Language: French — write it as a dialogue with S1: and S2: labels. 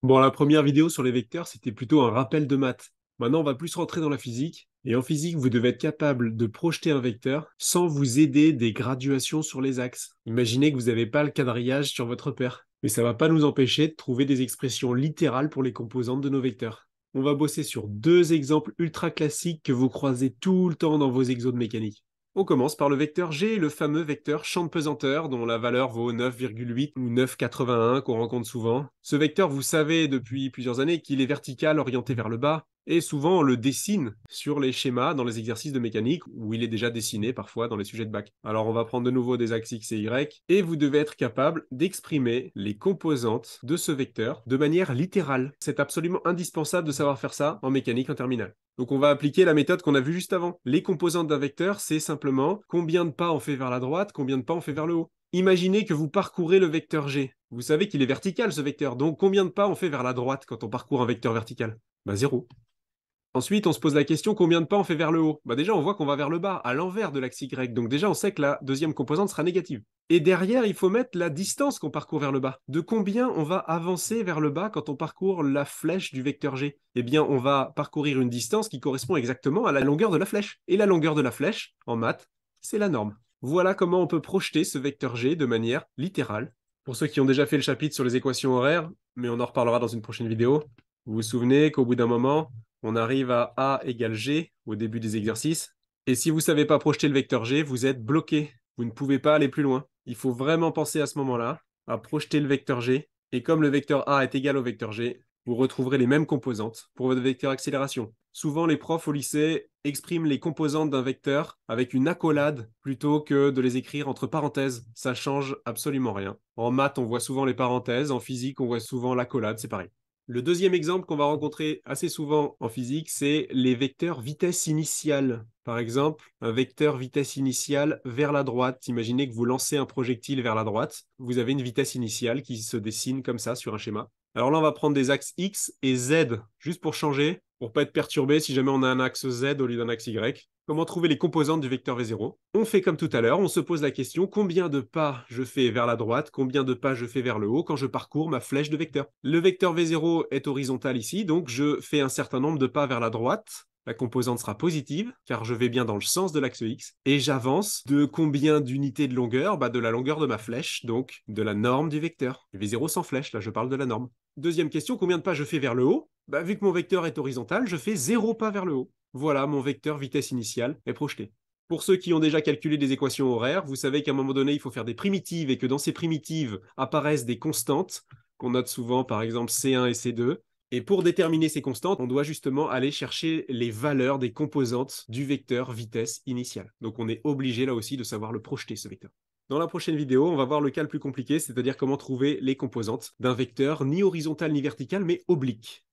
S1: Bon, la première vidéo sur les vecteurs, c'était plutôt un rappel de maths. Maintenant, on va plus rentrer dans la physique. Et en physique, vous devez être capable de projeter un vecteur sans vous aider des graduations sur les axes. Imaginez que vous n'avez pas le quadrillage sur votre paire. Mais ça ne va pas nous empêcher de trouver des expressions littérales pour les composantes de nos vecteurs. On va bosser sur deux exemples ultra classiques que vous croisez tout le temps dans vos exos de mécanique. On commence par le vecteur G, le fameux vecteur champ de pesanteur dont la valeur vaut 9,8 ou 9,81 qu'on rencontre souvent. Ce vecteur, vous savez depuis plusieurs années qu'il est vertical orienté vers le bas, et souvent on le dessine sur les schémas dans les exercices de mécanique, où il est déjà dessiné parfois dans les sujets de bac. Alors on va prendre de nouveau des axes X et Y, et vous devez être capable d'exprimer les composantes de ce vecteur de manière littérale. C'est absolument indispensable de savoir faire ça en mécanique en terminale. Donc on va appliquer la méthode qu'on a vue juste avant. Les composantes d'un vecteur, c'est simplement combien de pas on fait vers la droite, combien de pas on fait vers le haut. Imaginez que vous parcourez le vecteur G. Vous savez qu'il est vertical ce vecteur, donc combien de pas on fait vers la droite quand on parcourt un vecteur vertical? Bah 0. Ensuite, on se pose la question combien de pas on fait vers le haut? Bah déjà, on voit qu'on va vers le bas, à l'envers de l'axe Y, donc déjà on sait que la deuxième composante sera négative. Et derrière, il faut mettre la distance qu'on parcourt vers le bas. De combien on va avancer vers le bas quand on parcourt la flèche du vecteur G? Eh bien, on va parcourir une distance qui correspond exactement à la longueur de la flèche. Et la longueur de la flèche, en maths, c'est la norme. Voilà comment on peut projeter ce vecteur G de manière littérale. Pour ceux qui ont déjà fait le chapitre sur les équations horaires, mais on en reparlera dans une prochaine vidéo, vous vous souvenez qu'au bout d'un moment, on arrive à A égale G au début des exercices. Et si vous ne savez pas projeter le vecteur G, vous êtes bloqué. Vous ne pouvez pas aller plus loin. Il faut vraiment penser à ce moment-là à projeter le vecteur G. Et comme le vecteur A est égal au vecteur G, vous retrouverez les mêmes composantes pour votre vecteur accélération. Souvent, les profs au lycée expriment les composantes d'un vecteur avec une accolade plutôt que de les écrire entre parenthèses. Ça change absolument rien. En maths, on voit souvent les parenthèses. En physique, on voit souvent l'accolade. C'est pareil. Le deuxième exemple qu'on va rencontrer assez souvent en physique, c'est les vecteurs vitesse initiale. Par exemple, un vecteur vitesse initiale vers la droite. Imaginez que vous lancez un projectile vers la droite. Vous avez une vitesse initiale qui se dessine comme ça sur un schéma. Alors là, on va prendre des axes X et Z, juste pour changer, pour pas être perturbé si jamais on a un axe Z au lieu d'un axe Y. Comment trouver les composantes du vecteur V0? On fait comme tout à l'heure, on se pose la question combien de pas je fais vers la droite, combien de pas je fais vers le haut quand je parcours ma flèche de vecteur. Le vecteur V0 est horizontal ici, donc je fais un certain nombre de pas vers la droite. La composante sera positive, car je vais bien dans le sens de l'axe X, et j'avance de combien d'unités de longueur? De la longueur de ma flèche, donc de la norme du vecteur. V0 sans flèche, là je parle de la norme. Deuxième question, combien de pas je fais vers le haut? Vu que mon vecteur est horizontal, je fais 0 pas vers le haut. Voilà, mon vecteur vitesse initiale est projeté. Pour ceux qui ont déjà calculé des équations horaires, vous savez qu'à un moment donné, il faut faire des primitives et que dans ces primitives apparaissent des constantes, qu'on note souvent par exemple C1 et C2. Et pour déterminer ces constantes, on doit justement aller chercher les valeurs des composantes du vecteur vitesse initiale. Donc on est obligé là aussi de savoir le projeter, ce vecteur. Dans la prochaine vidéo, on va voir le cas le plus compliqué, c'est-à-dire comment trouver les composantes d'un vecteur ni horizontal ni vertical, mais oblique.